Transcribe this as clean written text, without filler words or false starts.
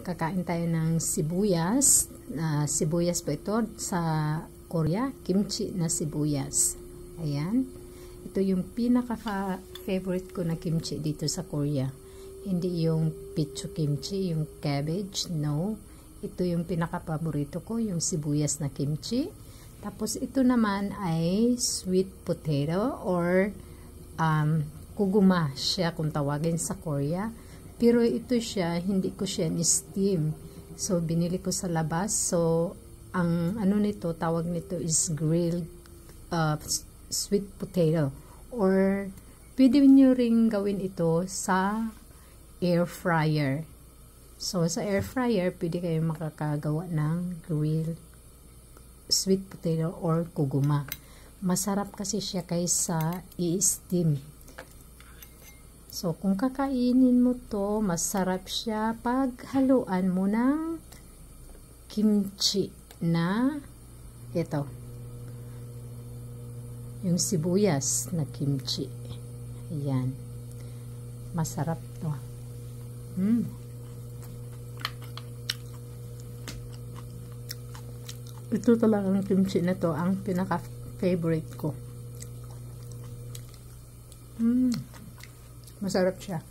Kakain tayo ng sibuyas. Sibuyas po ito sa Korea. Kimchi na sibuyas. Ayan. Ito yung pinaka-favorite ko na kimchi dito sa Korea. Hindi yung pichu kimchi, yung cabbage. No. Ito yung pinaka-paborito ko, yung sibuyas na kimchi. Tapos ito naman ay sweet potato or kuguma siya kung tawagin sa Korea. Pero ito siya, hindi ko siya ni-steam. So, binili ko sa labas. So, ang ano nito, tawag nito is grilled sweet potato. Or, pwede nyo ring gawin ito sa air fryer. So, sa air fryer, pwede kayo makakagawa ng grilled sweet potato or kuguma. Masarap kasi siya kaysa i-steam. So, kung kakainin mo to, masarap siya pag haluan mo ng kimchi na ito. Yung sibuyas na kimchi. Ayan. Masarap to. Ito talagang kimchi na to ang pinaka-favorite ko. Masarap siya.